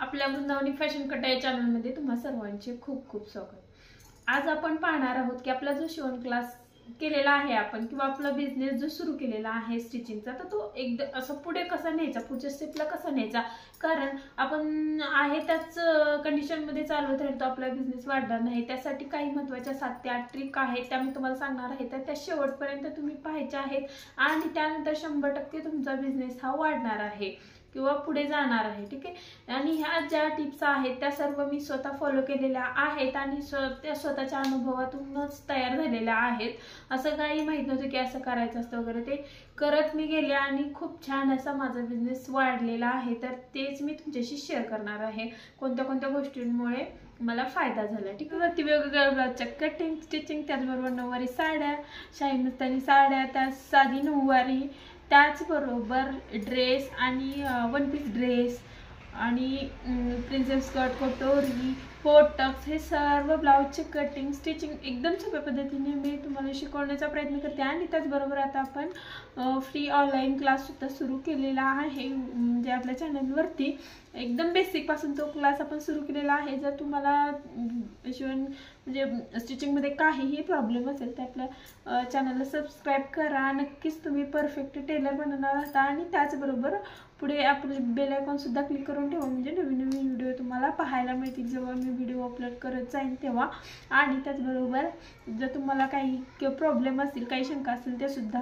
आपल्या वृंदावनी फॅशन कटा या चॅनलमध्ये तुम्हा सर्वांचे खूप खूप स्वागत। आज आपण पाहणार आहोत की आपला जो शिवण क्लास केलेला आहे आपण किंवा आपला बिझनेस जो सुरू केलेला आहे स्टिचिंगचा, तर तो एकदम असं पुढे कसा न्यायचा, पुढच्या स्टेपला कसा न्यायचा। कारण आपण आहे त्याच कंडिशन मध्ये चालवत राहिलो, आपला बिझनेस वाढणार नाही। त्यासाठी काही महत्त्वाच्या 7 ते 8 ट्रिक आहेत, त्या मी तुम्हाला सांगणार आहे। तर त्या शेवटपर्यंत तुम्ही पाहायच्या आहेत आणि त्यानंतर 100% तुमचा बिझनेस हा वाढणार आहे किंवा पुढे जाणार आहे। ठीक आहे। आणि ह्या ज्या टिप्स आहेत त्या सर्व मी स्वतः फॉलो केलेल्या आहेत आणि त्या स्वतःच्या अनुभवातूनच तयार झालेल्या आहेत। असं काही माहित नव्हतं की असं करायचं असतं वगैरे, ते करत मी गेले आणि खूप छान असा माझा बिझनेस वाढलेला आहे। तर तेच मी तुमच्याशी शेअर करणार आहे, कोणत्या कोणत्या गोष्टींमुळे मला फायदा झाला। ठीक आहे। ती वेगवेगळ्या ब्लाउजच्या कटिंग, स्टिचिंग, त्याचबरोबर नऊवारी साड्या, शाही मस्तानी साड्या, त्या साधी नऊवारी, त्याचबरोबर ड्रेस आणि वन पीस ड्रेस आणि प्रिन्सेस कट, कटोरी, पोटक्स, हे सर्व ब्लाउजचे कटिंग, स्टिचिंग एकदम सोप्या पद्धतीने मी तुम्हाला शिकवण्याचा प्रयत्न करते। आणि त्याचबरोबर आता आपण फ्री ऑनलाईन क्लास सुद्धा सुरू केलेला आहे, म्हणजे आपल्या चॅनलवरती एकदम बेसिक पासून तो क्लास आपण सुरू केलेला आहे। जर तुम्हाला शिवण म्हणजे स्टिचिंग मध्ये काहीही प्रॉब्लेम असेल तर आपल्या चॅनलला सबस्क्राइब करा, नक्कीच तुम्ही परफेक्ट टेलर बनणार आहात। आणि त्याचबरोबर पुढे आपले बेल आयकॉन सुद्धा क्लिक करून ठेवा, म्हणजे नवीन नवीन व्हिडिओ तुम्हाला पाहायला मिळतील जेव्हा मी व्हिडिओ अपलोड करत जाईन तेव्हा। आणि त्याचबरोबर जर तुम्हाला काही प्रॉब्लेम असतील, काही शंका असतील, ते सुद्धा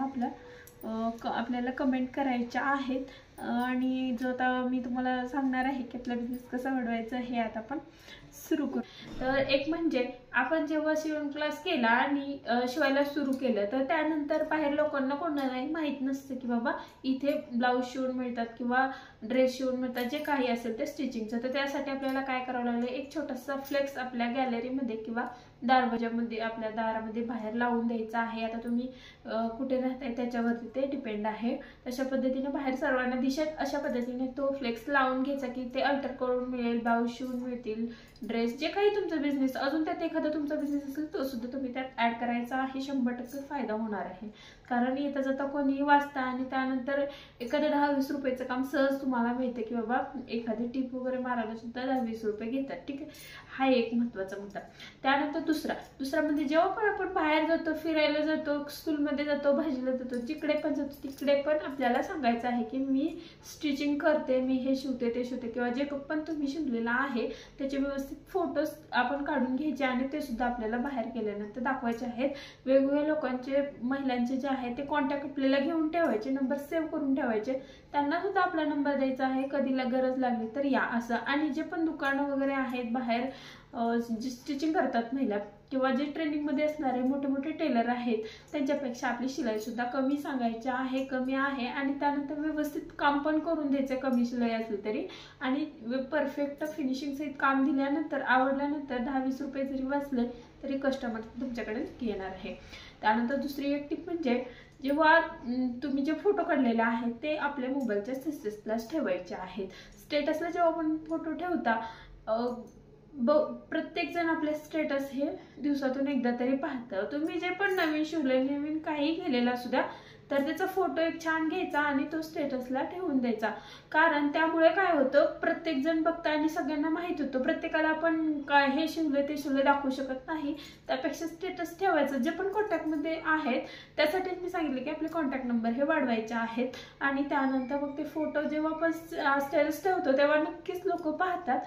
आपल्याला कमेंट करायच्या आहेत। आणि जो आता मी तुम्हाला सांगणार आहे की आपला बिझनेस कसा वाढवायचा हे आता आपण सुरू करू। तर एक म्हणजे आपण जेव्हा शिवण क्लास केला आणि शिवायला सुरू केलं, तर त्यानंतर बाहेर लोकांना कोणालाही माहित नसतं की बाबा इथे ब्लाऊज शिवून मिळतात किंवा ड्रेस शिवून मिळतात, जे काही असेल ते स्टिचिंगचं। तर त्यासाठी आपल्याला काय करावं लागलं, एक छोटासा फ्लेक्स आपल्या गॅलरीमध्ये किंवा दरवाजामध्ये, आपल्या दारामध्ये बाहेर लावून द्यायचा आहे। आता तुम्ही कुठे राहताय त्याच्यावरती ते डिपेंड आहे। तशा पद्धतीने बाहेर सर्वांना दिसेल अशा पद्धतीने तो फ्लेक्स लावून घ्यायचा की ते अल्टर करून मिळेल, ब्लाऊज शिवून मिळतील, ड्रेस, जे काही तुमचा बिझनेस, अजून त्यात एखादा तुमचा बिझनेस असेल तो सुद्धा तुम्ही त्यात ऍड करायचा आहे। 100% फायदा होणार आहे। कारण येता जाता कोणीही वाचता आणि त्यानंतर एखाद्या 10-20 रुपयाचं काम सहज तुम्हाला मिळते की बाबा एखादी टिप वगैरे मारायला सुद्धा 10-20 रुपये घेतात। ठीक आहे, हा एक महत्त्वाचा मुद्दा। त्यानंतर दुसरा म्हणजे जेव्हा पण आपण बाहेर जातो, फिरायला जातो, स्कूलमध्ये जातो, भाजीला जातो, जिकडे पण जातो तिकडे पण आपल्याला सांगायचं आहे की मी स्टिचिंग करते, मी हे शिवते ते शिवते, किंवा जे पण तुम्ही शिवलेला आहे त्याचे व्यवस्थित फोटोज आपण काढून घ्यायचे आणि ते सुद्धा आपल्याला बाहेर गेल्यानंतर दाखवायचे आहेत। वेगवेगळ्या लोकांचे, महिलांचे जे आहे ते कॉन्टॅक्ट आपल्याला घेऊन ठेवायचे, नंबर सेव्ह करून ठेवायचे, त्यांना सुद्धा आपला नंबर द्यायचा आहे, कधीला गरज लागली तर या असं। आणि जे पण दुकानं वगैरे आहेत बाहेर जे स्टिचिंग करतात महिला किंवा जे ट्रेनिंग मध्ये असणारे मोठे मोठे टेलर आहेत, त्यांच्यापेक्षा आपली शिलाई सुद्धा कमी सांगायची आहे, कमी आहे। आणि त्यानंतर व्यवस्थित काम पण करून द्यायचं, कमी शिलाई असली तरी। आणि परफेक्ट फिनिशिंग सहित काम दिल्यानंतर, आवडल्यानंतर 10-20 रुपये जरी वाचले तरी कस्टमर तुमच्याकडे येणार आहे। त्यानंतर दुसरी एक टिप म्हणजे जेव्हा तुम्ही जे फोटो काढलेले आहेत ते आपल्या मोबाईलच्या स्टेटसलाच ठेवायचे आहेत। स्टेटसला जेव्हा आपण फोटो ठेवता, प्रत्येक जण आपले स्टेटस हे दिवसातून एकदा तरी पाहतं। तुम्ही जे पण नवीन शिवले, नवीन काही केलेला सुद्धा, तर त्याचा फोटो एक छान घ्यायचा आणि तो स्टेटसला ठेवून द्यायचा। कारण त्यामुळे काय होतं, प्रत्येक जण बघतं आणि सगळ्यांना माहित होतं। प्रत्येकाला आपण काय हे शिवले ते शिवले दाखवू शकत नाही, त्यापेक्षा स्टेटस ठेवायचं। जे पण कॉन्टॅक्टमध्ये आहेत त्यासाठी मी सांगितलं की आपले कॉन्टॅक्ट नंबर हे वाढवायचे आहेत। आणि त्यानंतर मग ते फोटो जेव्हा आपण स्टेटस ठेवतो तेव्हा नक्कीच लोक पाहतात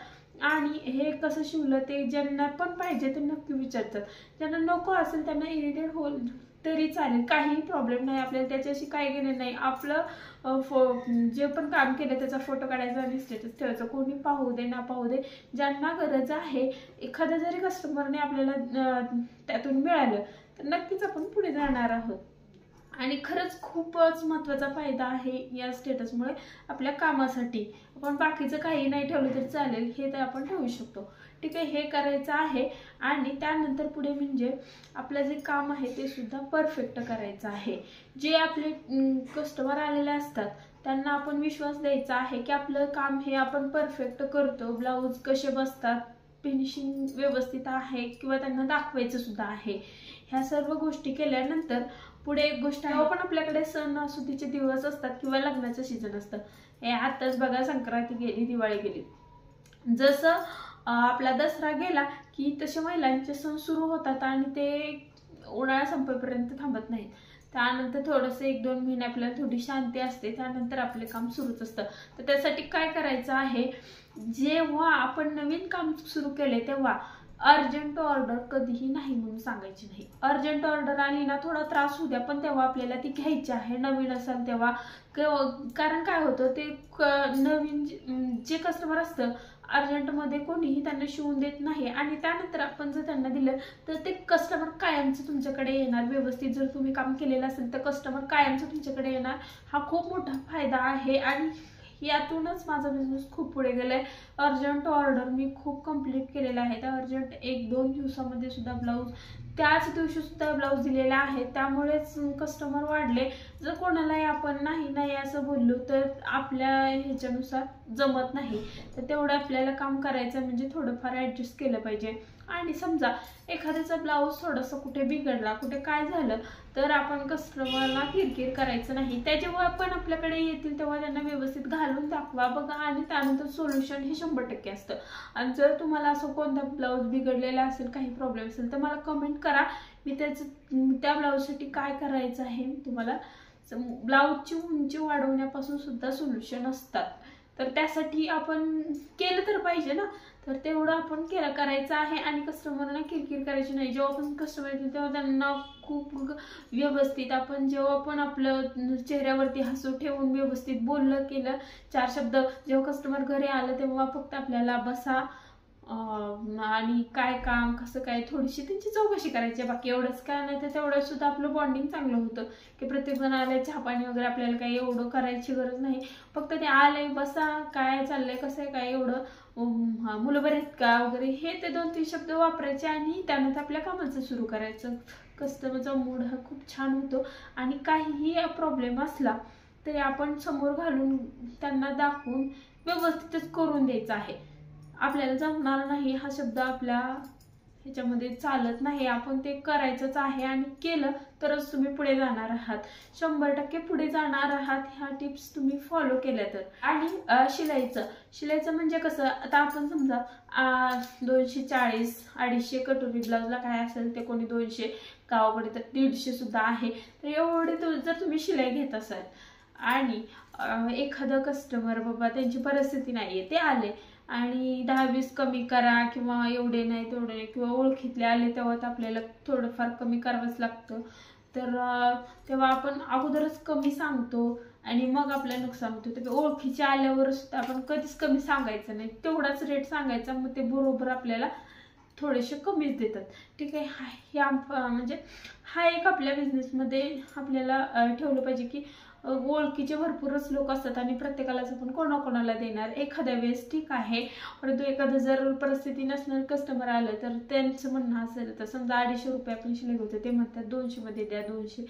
आणि हे कसं शिवलं ते ज्यांना पण पाहिजे ते नक्की विचारतात। ज्यांना नको असेल त्यांना इरिटेट होईल तरी चालेल, काहीही प्रॉब्लेम नाही, आपल्याला त्याच्याशी काही घेणं नाही। आपलं जे पण काम केलं त्याचा फोटो काढायचा आणि स्टेटस ठेवायचं, कोणी पाहू दे ना पाहू दे, ज्यांना गरज आहे। एखाद्या जरी कस्टमरने आपल्याला त्यातून मिळालं तर नक्कीच आपण पुढे जाणार आहोत। आणि खरंच खूपच महत्त्वाचा फायदा आहे या स्टेटसमुळे आपल्या कामासाठी। आपण बाकीचं काही नाही ठेवलं तरी चालेल, हे तर आपण ठेवू शकतो। ठीक आहे, हे करायचं आहे। आणि त्यानंतर पुढे म्हणजे आपलं जे काम आहे ते सुद्धा परफेक्ट करायचं आहे। जे आपले कस्टमर आलेले असतात त्यांना आपण विश्वास द्यायचा आहे की आपलं काम हे आपण परफेक्ट करतो, ब्लाऊज कसे बसतात, फिनिशिंग व्यवस्थित आहे, किंवा त्यांना दाखवायचं सुद्धा आहे। ह्या सर्व गोष्टी केल्यानंतर पुढे एक गोष्ट आहे, पण आपल्याकडे सणासुदीचे दिवस असतात किंवा लग्नाचं सीजन असतं। हे आताच बघा, संक्रांती गेली, दिवाळी गेली, जसं आपला दसरा गेला की तसे महिलांचे सण सुरू होतात आणि ते उन्हाळा संपेपर्यंत थांबत नाहीत. त्यानंतर थोडंसं 1-2 महिने आपल्याला थोडी शांती असते, त्यानंतर आपले काम सुरूच असतं. तर त्यासाठी काय करायचं आहे, जेव्हा आपण नवीन काम सुरू केले तेव्हा अर्जंट ऑर्डर कधीही नाही म्हणून सांगायची नाही. अर्जंट ऑर्डर आली ना थोडा त्रास होऊ द्या, पण तेव्हा आपल्याला ती घ्यायची आहे. नवीन असाल तेव्हा, कारण काय होतं ते नवीन जे कस्टमर असतं अर्जंटमध्ये कोणीही त्यांना शिवून देत नाही आणि त्यानंतर आपण जर त्यांना दिलं तर ते कस्टमर कायमचं तुमच्याकडे येणार. व्यवस्थित जर तुम्ही काम केलेलं असेल तर कस्टमर कायमचं तुमच्याकडे येणार. हा खूप मोठा फायदा आहे आणि यातूनच माझा बिझनेस खूप पुढे गेलाय. अर्जंट ऑर्डर मी खूप कंप्लीट केलेला आहे. त्या अर्जंट 1-2 दिवसामध्ये सुद्धा ब्लाऊज, त्याच दिवशी सुद्धा ब्लाऊज दिलेला आहे. त्यामुळेच कस्टमर वाढले. जर कोणालाही आपण नाही असं बोललो तर आपल्या ह्याच्यानुसार जमत नाही. तर तेवढं आपल्याला काम करायचं म्हणजे थोडंफार ॲडजस्ट केलं पाहिजे. आणि समजा एखाद्याचा ब्लाऊज थोडंसं कुठे बिघडला, कुठे काय झालं तर आपण कस्टमरला किरकिर करायचं नाही. त्या जेव्हा आपण आपल्याकडे येतील तेव्हा त्यांना व्यवस्थित घालून दाखवा, बघा आणि त्यानंतर सोल्युशन हे 100% असतं. आणि जर तुम्हाला असं कोणता ब्लाऊज बिघडलेला असेल, काही प्रॉब्लेम असेल तर मला कमेंट करा. मी त्या ब्लाऊजसाठी काय करायचं आहे तुम्हाला. ब्लाऊजची उंची वाढवण्यापासून सुद्धा सोल्युशन असतात. तर त्यासाठी आपण केलं तर पाहिजे ना. तर तेवढं आपण करायचं आहे आणि कस्टमरना किरकिर करायची नाही. जेव्हा आपण कस्टमर येतील तेव्हा त्यांना खूप व्यवस्थित आपण जेव्हा पण आपलं चेहऱ्यावरती हसू ठेवून व्यवस्थित बोललं केलं, 4 शब्द, जेव्हा कस्टमर घरी आलं तेव्हा फक्त आपल्याला बसा आणि काय काम कसं काय थोडीशी त्यांची चौकशी करायची, बाकी एवढंच काय नाही. तर तेवढं सुद्धा आपलं बॉन्डिंग चांगलं होतं की प्रत्येक जण आले चहा पाणी वगैरे आपल्याला काही एवढं करायची गरज नाही. फक्त ते आले बसा, काय चाललंय, कसं आहे, काय एवढं मुलं बरे आहेत का वगैरे हे ते 2-3 शब्द वापरायचे आणि त्यानंतर आपल्या कामाचं सुरू करायचं. कस्टमरचा मूड हा खूप छान होतो आणि काहीही प्रॉब्लेम असला तरी आपण समोर घालून त्यांना दाखवून व्यवस्थितच करून द्यायचं आहे. आपल्याला जमणार नाही हा शब्द आपल्या ह्याच्यामध्ये चालत नाही. आपण ते करायचंच आहे आणि केलं तरच तुम्ही पुढे जाणार आहात, 100% पुढे जाणार आहात. ह्या टिप्स तुम्ही फॉलो केल्या तर. आणि शिलाईचं म्हणजे कसं, आता आपण समजा 240, 250 कटोरी ब्लाऊजला काय असेल ते, कोणी 200, गावाकडे तर 150 सुद्धा आहे. तर एवढे जर तुम्ही शिलाई घेत असाल आणि एखादं कस्टमर बाबा त्यांची परिस्थिती नाहीये, ते आले आणि 10-20 कमी करा किंवा एवढे नाही तेवढे नाही, किंवा ओळखीतले आले तेव्हा तर आपल्याला थोडंफार कमी करावंच लागतं. तर तेव्हा आपण अगोदरच कमी सांगतो आणि मग आपल्याला नुकसान होतं. तर ओळखीचे आल्यावर सुद्धा आपण कधीच कमी सांगायचं नाही, तेवढाच रेट सांगायचा. मग ते बरोबर आपल्याला थोडेसे कमीच देतात. ठीक आहे. म्हणजे हा एक आपल्या बिझनेसमध्ये आपल्याला ठेवलं पाहिजे की ओळखीचे भरपूरच लोक असतात आणि प्रत्येकालाच आपण कोणाकोणाला देणार. एखाद्या वेळेस ठीक आहे, परंतु एखादं जर परिस्थिती नसणार कस्टमर आलं तर त्यांचं म्हणणं असेल तर समजा 250 रुपये आपण शिलाई घेतो, ते म्हणतात 200 मध्ये द्या 200,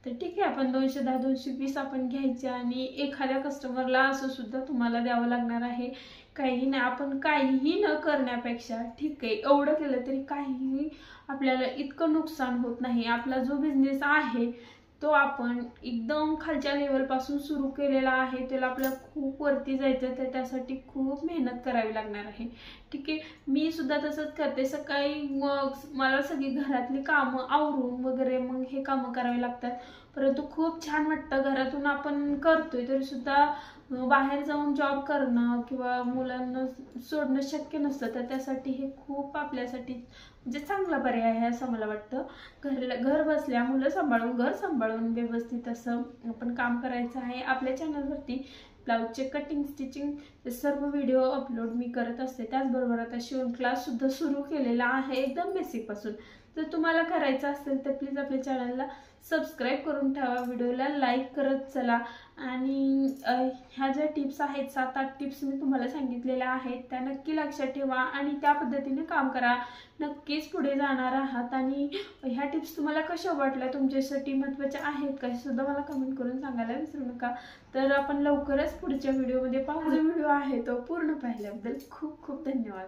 तर ठीक आहे आपण 210, 220 आपण घ्यायचे आणि एखाद्या कस्टमरला असं सुद्धा तुम्हाला द्यावं लागणार आहे. काही नाही, आपण काहीही न करण्यापेक्षा ठीक आहे एवढं केलं तरी काहीही आपल्याला इतकं नुकसान होत नाही. आपला जो बिझनेस आहे तो आपण एकदम खालच्या लेवलपासून सुरू केलेला आहे, त्याला आपल्याला खूप वरती जायचं, तर त्यासाठी खूप मेहनत करावी लागणार आहे. ठीक आहे. मी सुद्धा तसंच करते. सकाळी मग मला सगळी घरातली कामं आवरून वगैरे मग हे कामं करावी लागतात, परंतु खूप छान वाटतं. घरातून आपण करतोय तरी सुद्धा बाहेर जाऊन जॉब करणं किंवा मुलांना सोडणं शक्य नसतं, तर त्यासाठी हे खूप आपल्यासाठी म्हणजे चांगला पर्याय आहे असं मला वाटतं. घर बसल्या मुलं सांभाळून, घर सांभाळून व्यवस्थित असं आपण काम करायचं आहे. आपल्या चॅनलवरती ब्लाऊजचे कटिंग, स्टिचिंग सर्व व्हिडिओ अपलोड मी करत असते. त्याचबरोबर आता शिवण क्लास सुद्धा सुरू केलेला आहे एकदम बेसिक पासून. जर तुम्हाला करायचं असेल तर प्लीज आपल्या चॅनलला सबस्क्राईब करून ठेवा, व्हिडिओला लाईक करत चला. आणि ह्या ज्या टिप्स आहेत 7-8 टिप्स मी तुम्हाला सांगितलेल्या आहेत त्या नक्की लक्षात ठेवा आणि त्या पद्धतीने काम करा, नक्कीच पुढे जाणार आहात. आणि ह्या टिप्स तुम्हाला कशा वाटल्या, तुमच्यासाठी महत्त्वाच्या आहेत का, हे सुद्धा मला कमेंट करून सांगायला विसरू नका. तर आपण लवकरच पुढच्या व्हिडिओमध्ये पाहू. जो व्हिडिओ आहे तो पूर्ण पाहिल्याबद्दल खूप खूप धन्यवाद.